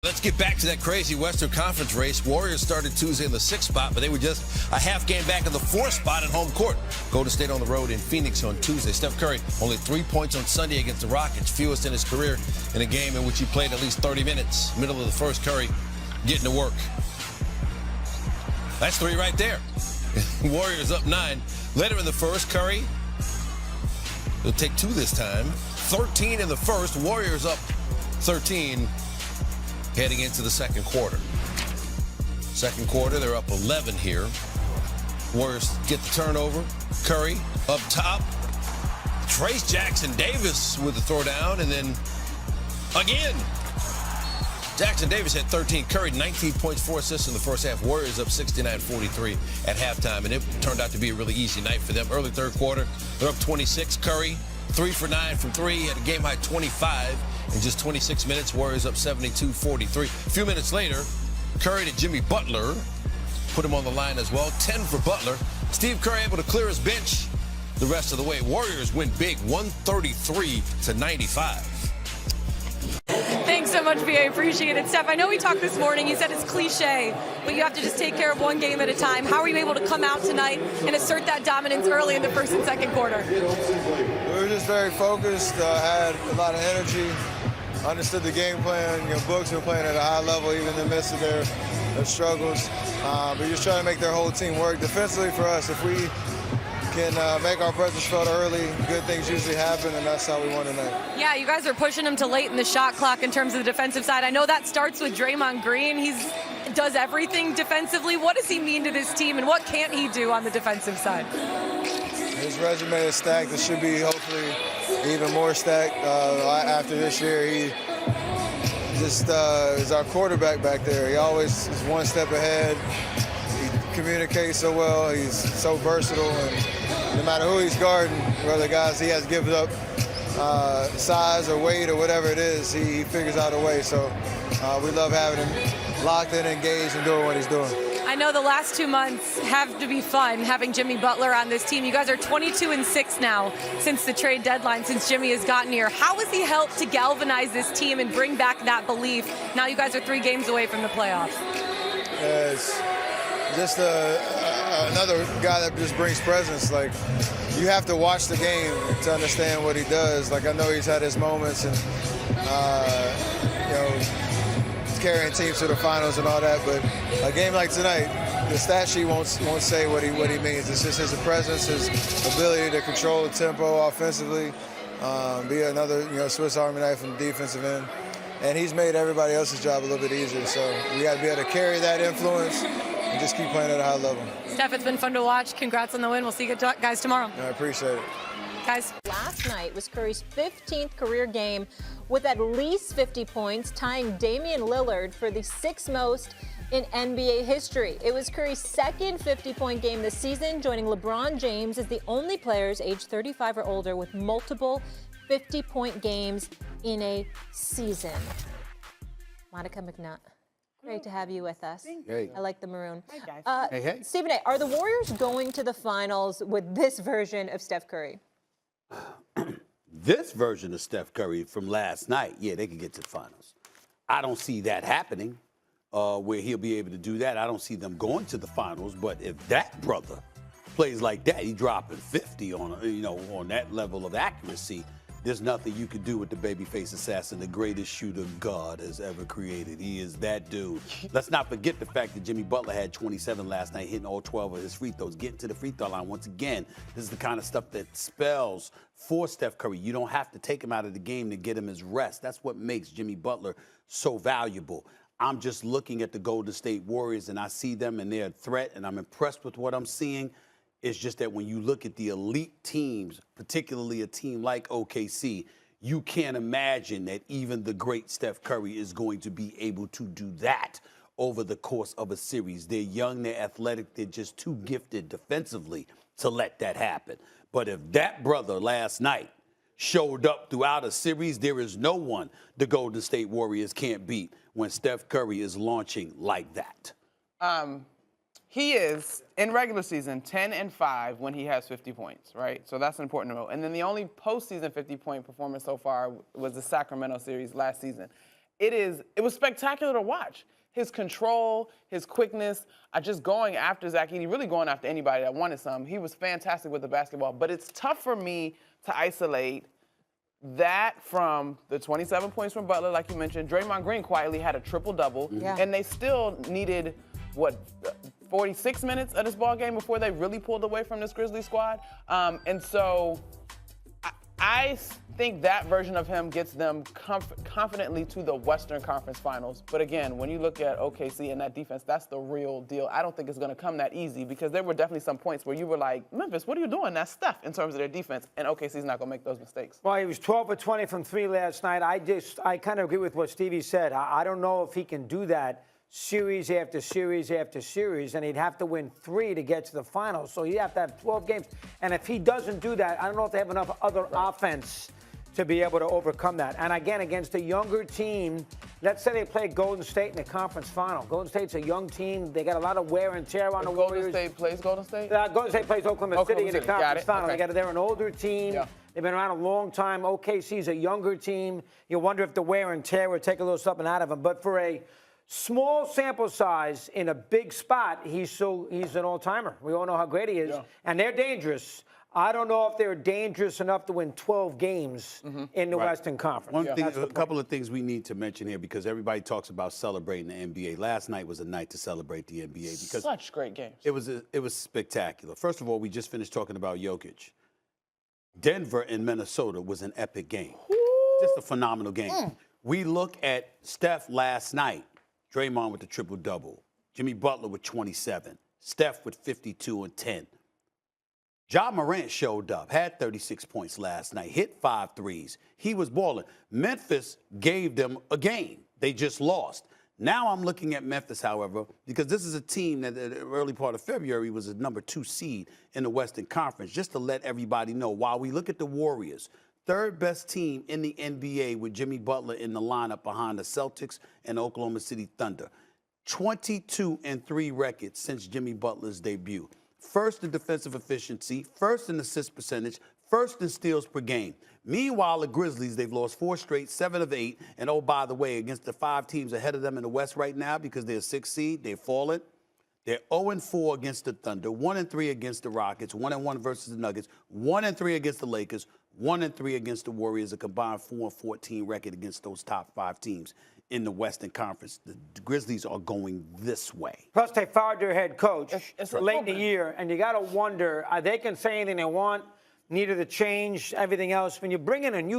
Let's get back to that crazy Western Conference race. Warriors started Tuesday in the 6th spot, but they were just a half game back in the 4th spot at home court. Golden State on the road in Phoenix on Tuesday. Steph Curry only 3 points on Sunday against the Rockets, fewest in his career in a game in which he played at least 30 minutes. Middle of the first, Curry getting to work. That's 3 right there. Warriors up 9. Later in the first, Curry will take 2 this time. 13 in the first. Warriors up 13. Heading into the second quarter. Second quarter, they're up 11 here. Warriors get the turnover. Curry up top. Trace Jackson Davis with the throw down, and then again. Jackson Davis had 13. Curry 19 points, 4 assists in the first half. Warriors up 69-43 at halftime, and it turned out to be a really easy night for them. Early third quarter, they're up 26. Curry 3 for 9 from 3. He had a game high 25. In just 26 minutes, Warriors up 72-43. A few minutes later, Curry to Jimmy Butler. Put him on the line as well. 10 for Butler. Steve Curry able to clear his bench the rest of the way. Warriors win big, 133-95. Thanks so much, B.A. Appreciate it. Steph, I know we talked this morning. You said it's cliche, but you have to just take care of one game at a time. How are you able to come out tonight and assert that dominance early in the first and second quarter? We were just very focused, had a lot of energy, understood the game plan. Book's been playing at a high level even in the midst of their struggles. But just trying to make their whole team work. Defensively for us, if we can make our presence felt early, good things usually happen, and that's how we won tonight. Yeah, you guys are pushing him to late in the shot clock in terms of the defensive side. I know that starts with Draymond Green. He does everything defensively. What does he mean to this team, and what can't he do on the defensive side? His resume is stacked. It should be hopefully even more stacked after this year. He just is our quarterback back there. He always is one step ahead. He communicates so well. He's so versatile, and no matter who he's guarding, whether guys he has given up size or weight or whatever it is, he figures out a way. So we love having him locked in, engaged, and doing what he's doing. I know the last 2 months have to be fun having Jimmy Butler on this team. You guys are 22-6 now since the trade deadline, since Jimmy has gotten here. How has he helped to galvanize this team and bring back that belief? Now you guys are 3 games away from the playoffs. It's just another guy that just brings presence. Like, you have to watch the game to understand what he does. Like, I know he's had his moments and, carrying teams to the finals and all that, but a game like tonight, the stat sheet won't say what he means. It's just his presence, his ability to control the tempo offensively, be another Swiss Army knife from the defensive end, and he's made everybody else's job a little bit easier. So we got to be able to carry that influence and just keep playing at a high level. Steph, it's been fun to watch. Congrats on the win. We'll see you guys tomorrow. I appreciate it. Guys. Last night was Curry's 15th career game with at least 50 points, tying Damian Lillard for the 6th most in NBA history. It was Curry's second 50-point game this season, joining LeBron James as the only players aged 35 or older with multiple 50-point games in a season. Monica McNutt, great to have you with us. Hey. I like the maroon. Hi, guys. Hey. Stephen A., are the Warriors going to the finals with this version of Steph Curry? This version of Steph Curry from last night, yeah, they could get to the finals. I don't see that happening where he'll be able to do that. I don't see them going to the finals, but if that brother plays like that, he dropping 50 on, on that level of accuracy, there's nothing you can do with the babyface assassin, the greatest shooter God has ever created. He is that dude. Let's not forget the fact that Jimmy Butler had 27 last night, hitting all 12 of his free throws, getting to the free throw line once again. This is the kind of stuff that spells for Steph Curry. You don't have to take him out of the game to get him his rest. That's what makes Jimmy Butler so valuable. I'm just looking at the Golden State Warriors, and I see them, and they're a threat, and I'm impressed with what I'm seeing. It's just that when you look at the elite teams, particularly a team like OKC, you can't imagine that even the great Steph Curry is going to be able to do that over the course of a series. They're young, they're athletic, they're just too gifted defensively to let that happen. But if that brother last night showed up throughout a series, there is no one the Golden State Warriors can't beat when Steph Curry is launching like that. He is, in regular season, 10-5 when he has 50 points, right? So that's an important note. And then the only postseason 50-point performance so far was the Sacramento series last season. it was spectacular to watch. His control, his quickness, just going after Zach Edey, really going after anybody that wanted some. He was fantastic with the basketball. But it's tough for me to isolate that from the 27 points from Butler, like you mentioned. Draymond Green quietly had a triple-double. Yeah. And they still needed, 46 minutes of this ball game before they really pulled away from this Grizzlies squad. And so I think that version of him gets them confidently to the Western Conference Finals. But again, when you look at OKC and that defense, that's the real deal. I don't think it's going to come that easy because there were definitely some points where you were like, Memphis, what are you doing? That's Steph in terms of their defense. And OKC's not going to make those mistakes. Well, he was 12 for 20 from 3 last night. I kind of agree with what Stevie said. I don't know if he can do that series after series after series, and he'd have to win 3 to get to the finals. So he'd have to have 12 games. And if he doesn't do that, I don't know if they have enough other offense to be able to overcome that. And again, against a younger team, let's say they play Golden State in the conference final. Golden State's a young team. They got a lot of wear and tear on the Warriors. Golden State plays Golden State? Golden State plays Oklahoma City in the conference final. Okay. They're an older team. Yeah. They've been around a long time. OKC's a younger team. You wonder if the wear and tear would take a little something out of them. But for a small sample size in a big spot, he's an all-timer. We all know how great he is. Yeah. And they're dangerous. I don't know if they're dangerous enough to win 12 games in the Western Conference. A couple of things we need to mention here because everybody talks about celebrating the NBA. Last night was a night to celebrate the NBA because such great games. It was spectacular. First of all, we just finished talking about Jokic. Denver and Minnesota was an epic game. Just a phenomenal game. We look at Steph last night. Draymond with the triple-double. Jimmy Butler with 27. Steph with 52 and 10. Ja Morant showed up, had 36 points last night, hit 5 threes. He was balling. Memphis gave them a game. They just lost. Now I'm looking at Memphis, however, because this is a team that in the early part of February was a number 2 seed in the Western Conference. Just to let everybody know, while we look at the Warriors, third best team in the NBA with Jimmy Butler in the lineup behind the Celtics and Oklahoma City Thunder. 22-3 record since Jimmy Butler's debut. First in defensive efficiency, first in assist percentage, first in steals per game. Meanwhile, the Grizzlies, they've lost 4 straight, 7 of 8. And oh, by the way, against the 5 teams ahead of them in the West right now, because they're a 6th seed, they've fallen. They're 0-4 against the Thunder, 1-3 against the Rockets, 1-1 versus the Nuggets, 1-3 against the Lakers, 1-3 against the Warriors, a combined 4-14 record against those top 5 teams in the Western Conference. The Grizzlies are going this way. Plus, they fired their head coach it's late in the year, and you got to wonder, they can say anything they want, needed to change everything else. When you bring in a new